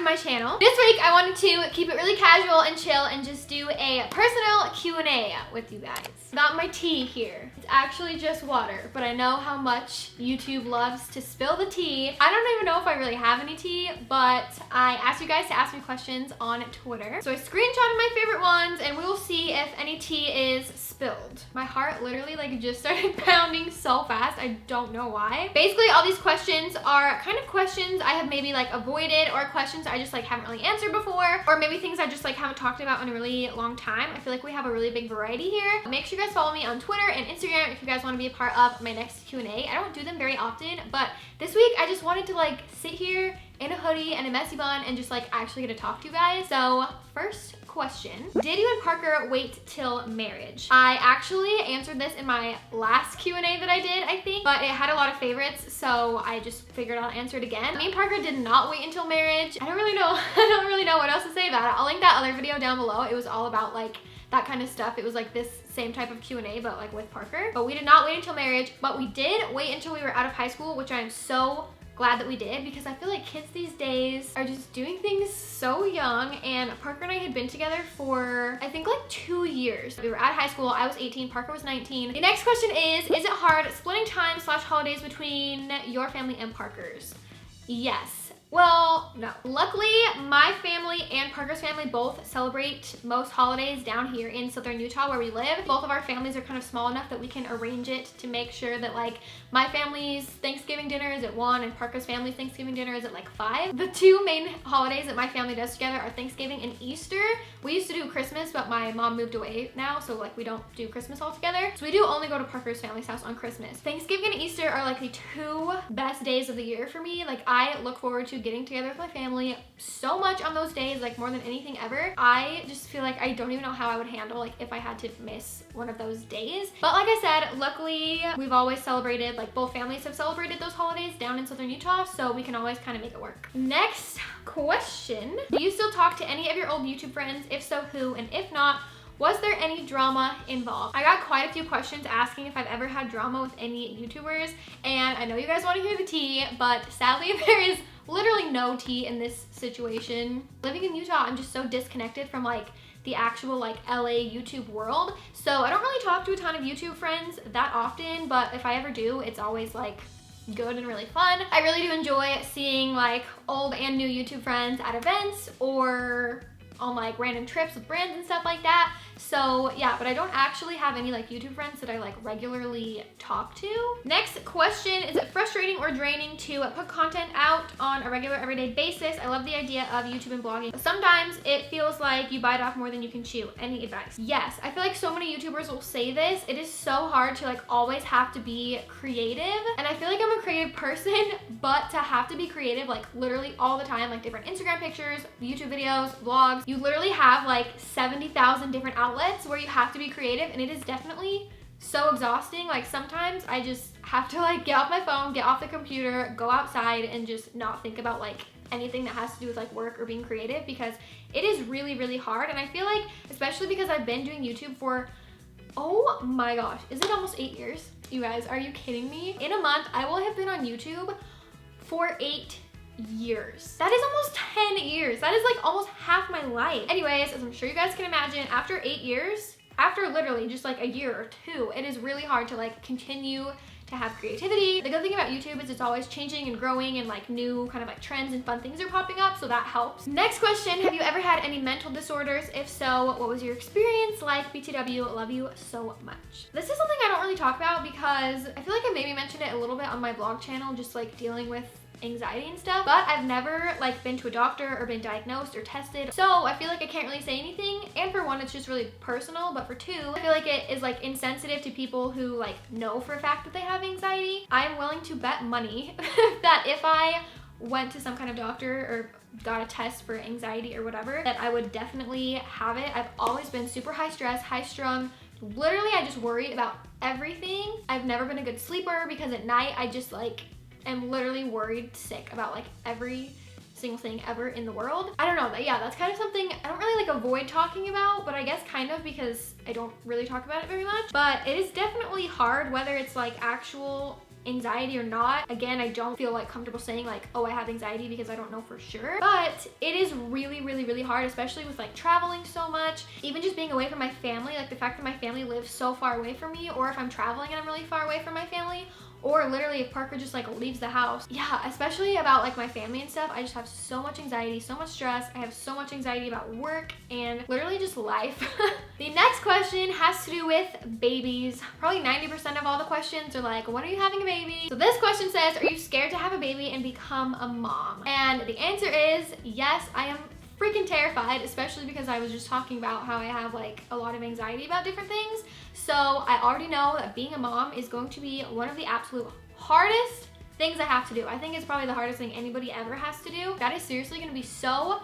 to my channel. This week I wanted to keep it really casual and chill and just do a personal Q&A with you guys. Got my tea here. It's actually just water, but I know how much YouTube loves to spill the tea. I don't even know if I really have any tea, but I asked you guys to ask me questions on Twitter. So I screenshotted my favorite ones and we will see if any tea is spilled. My heart literally like just started pounding so fast. I don't know why. Basically all these questions are kind of questions I have maybe like avoided, or questions I just like haven't really answered before, or maybe things I just like haven't talked about in a really long time. I feel like we have a really big variety here. Make sure you guys follow me on Twitter and Instagram if you guys want to be a part of my next Q&A. I don't do them very often, but this week I just wanted to like sit here in a hoodie and a messy bun and just like actually get to talk to you guys. So first question, did you and Parker wait till marriage? I actually answered this in my last Q&A that I did, I think, but it had a lot of favorites, so I just figured I'll answer it again. Me and Parker did not wait until marriage. I don't really know what else to say about it. I'll link that other video down below. It was all about like that kind of stuff. It was like this same type of Q&A, but like with Parker. But we did not wait until marriage, but we did wait until we were out of high school, which I am so glad that we did, because I feel like kids these days are just doing things so young. And Parker and I had been together for I think like 2 years. We were at high school. I was 18, Parker was 19. The next question is it hard splitting time / holidays between your family and Parker's? Yes. Well, no. Luckily, my family and Parker's family both celebrate most holidays down here in southern Utah where we live. Both of our families are kind of small enough that we can arrange it to make sure that like my family's Thanksgiving dinner is at 1 and Parker's family's Thanksgiving dinner is at like 5. The two main holidays that my family does together are Thanksgiving and Easter. We used to do Christmas, but my mom moved away now, so like we don't do Christmas all together. So we do only go to Parker's family's house on Christmas. Thanksgiving and Easter are like the two best days of the year for me. Like I look forward to getting together with my family so much on those days, like more than anything ever. I just feel like I don't even know how I would handle like if I had to miss one of those days. But like I said, luckily we've always celebrated, like both families have celebrated those holidays down in southern Utah, so we can always kind of make it work. Next question, do you still talk to any of your old YouTube friends? If so, who? And if not, was there any drama involved? I got quite a few questions asking if I've ever had drama with any YouTubers, and I know you guys want to hear the tea, but sadly there is literally no tea in this situation. Living in Utah, I'm just so disconnected from like the actual like LA YouTube world. So I don't really talk to a ton of YouTube friends that often, but if I ever do, it's always like good and really fun. I really do enjoy seeing like old and new YouTube friends at events or on like random trips with brands and stuff like that. So yeah, but I don't actually have any like YouTube friends that I like regularly talk to. Next question, is it frustrating or draining to put content out on a regular everyday basis? I love the idea of YouTube and blogging, but sometimes it feels like you bite off more than you can chew. Any advice? Yes, I feel like so many YouTubers will say this. It is so hard to like always have to be creative, and I feel like I'm a creative person, but to have to be creative like literally all the time, like different Instagram pictures, YouTube videos, vlogs, you literally have like 70,000 different outlets where you have to be creative, and it is definitely so exhausting. Like sometimes I just have to like get off my phone, get off the computer, go outside and just not think about like anything that has to do with like work or being creative, because it is really, really hard. And I feel like, especially because I've been doing YouTube for, oh my gosh, is it almost 8 years? You guys, are you kidding me? In a month, I will have been on YouTube for 8 years. That is almost 10 years. That is like almost half my life. Anyways, as I'm sure you guys can imagine, after 8 years, after literally just like a year or two, it is really hard to like continue to have creativity. The good thing about YouTube is it's always changing and growing, and like new kind of like trends and fun things are popping up, so that helps. Next question, have you ever had any mental disorders? If so, what was your experience like? BTW, love you so much. This is something I don't really talk about because I feel like I maybe mentioned it a little bit on my vlog channel, just like dealing with anxiety and stuff, but I've never like been to a doctor or been diagnosed or tested, so I feel like I can't really say anything. And for one, it's just really personal, but for two, I feel like it is like insensitive to people who like know for a fact that they have anxiety. I am willing to bet money that if I went to some kind of doctor or got a test for anxiety or whatever, that I would definitely have it. I've always been super high stress, high strung. Literally, I just worry about everything. I've never been a good sleeper because at night I just like am literally worried sick about like every single thing ever in the world. I don't know, but yeah, that's kind of something I don't really like avoid talking about, but I guess kind of, because I don't really talk about it very much, but it is definitely hard, whether it's like actual anxiety or not. Again, I don't feel like comfortable saying like, oh, I have anxiety, because I don't know for sure, but it is really hard, especially with like traveling so much, even just being away from my family. Like the fact that my family lives so far away from me, or if I'm traveling and I'm really far away from my family, or literally if Parker just like leaves the house. Yeah, especially about like my family and stuff, I just have so much anxiety, so much stress. I have so much anxiety about work and literally just life. The next question has to do with babies. Probably 90% of all the questions are like, when are you having a baby? So this question says, are you scared to have a baby and become a mom? And the answer is yes, I am freaking terrified, especially because I was just talking about how I have like a lot of anxiety about different things. So I already know that being a mom is going to be one of the absolute hardest things I have to do. I think it's probably the hardest thing anybody ever has to do. That is seriously gonna be so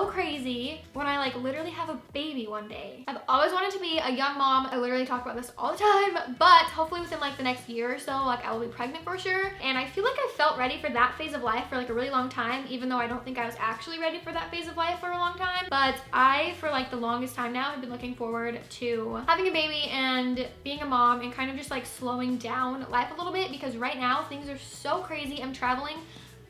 crazy when I like literally have a baby one day. I've always wanted to be a young mom. I literally talk about this all the time, but hopefully within like the next year or so, like I will be pregnant for sure. And I feel like I felt ready for that phase of life for like a really long time, even though I don't think I was actually ready for that phase of life for a long time. But I, for like the longest time now, have been looking forward to having a baby and being a mom and kind of just like slowing down life a little bit, because right now things are so crazy. I'm traveling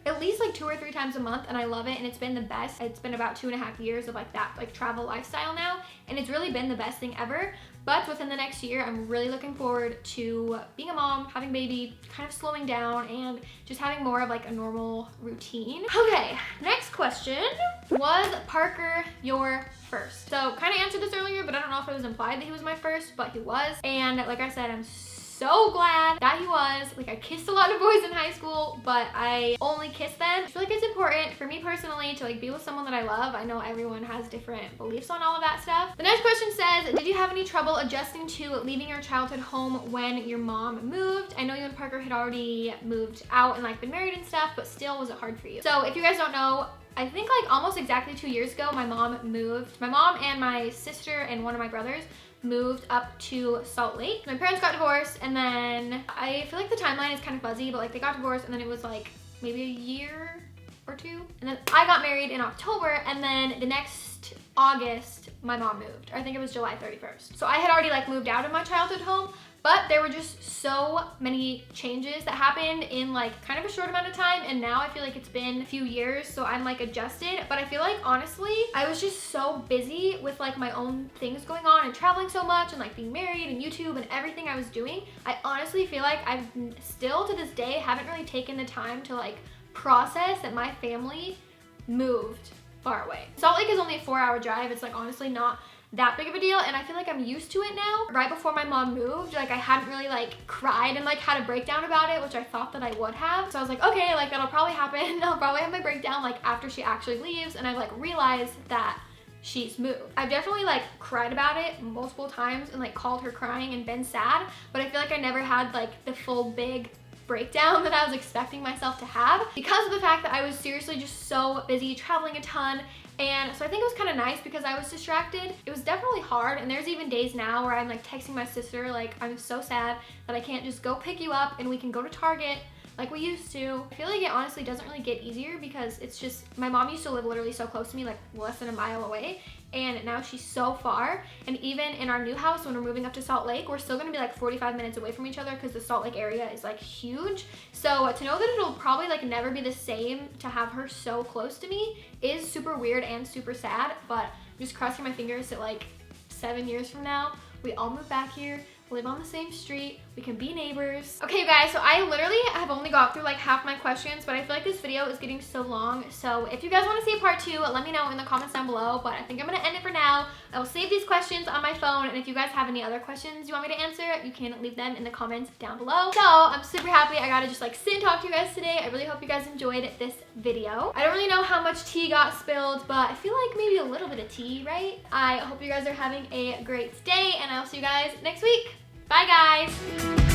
at least like 2 or 3 times a month and I love it, and it's been the best. It's been about 2.5 years of like that like travel lifestyle now, and it's really been the best thing ever. But within the next year, I'm really looking forward to being a mom, having a baby, kind of slowing down and just having more of like a normal routine. Okay, next question. Was Parker your first? So kind of answered this earlier, but I don't know if it was implied that he was my first, but he was. And like I said, I'm so glad that he was. Like I kissed a lot of boys in high school, but I only kissed them. I feel like it's important for me personally to like be with someone that I love. I know everyone has different beliefs on all of that stuff. The next question says, did you have any trouble adjusting to leaving your childhood home when your mom moved? I know you and Parker had already moved out and like been married and stuff, but still, was it hard for you? So if you guys don't know, I think like almost exactly 2 years ago, my mom moved. My mom and my sister and one of my brothers moved up to Salt Lake. My parents got divorced, and then I feel like the timeline is kind of fuzzy, but like they got divorced and then it was like maybe a year or 2. And then I got married in October, and then the next August, my mom moved. I think it was July 31st. So I had already like moved out of my childhood home, but there were just so many changes that happened in like kind of a short amount of time, and now I feel like it's been a few years, so I'm like adjusted. But I feel like honestly, I was just so busy with like my own things going on and traveling so much and like being married and YouTube and everything I was doing. I honestly feel like I've still to this day haven't really taken the time to like process that my family moved far away. Salt Lake is only a 4-hour drive. It's like honestly not that big of a deal, and I feel like I'm used to it now. Right before my mom moved, like I hadn't really like cried and like had a breakdown about it, which I thought that I would have. So I was like, okay, like that'll probably happen. I'll probably have my breakdown like after she actually leaves, and I like realized that she's moved. I've definitely like cried about it multiple times and like called her crying and been sad, but I feel like I never had like the full big breakdown that I was expecting myself to have, because of the fact that I was seriously just so busy traveling a ton. And so I think it was kind of nice because I was distracted. It was definitely hard, and there's even days now where I'm like texting my sister like, I'm so sad that I can't just go pick you up and we can go to Target like we used to. I feel like it honestly doesn't really get easier because it's just, my mom used to live literally so close to me, like less than a mile away, and now she's so far. And even in our new house, when we're moving up to Salt Lake, we're still gonna be like 45 minutes away from each other because the Salt Lake area is like huge. So to know that it'll probably like never be the same to have her so close to me is super weird and super sad, but I'm just crossing my fingers that like 7 years from now, we all move back here, live on the same street, we can be neighbors. Okay, you guys, so I literally have only got through like half my questions, but I feel like this video is getting so long. So if you guys want to see a part 2, let me know in the comments down below, but I think I'm gonna end it for now. I will save these questions on my phone, and if you guys have any other questions you want me to answer, you can leave them in the comments down below. So I'm super happy I got to just like sit and talk to you guys today. I really hope you guys enjoyed this video. I don't really know how much tea got spilled, but I feel like maybe a little bit of tea, right? I hope you guys are having a great day, and I'll see you guys next week. Bye, guys.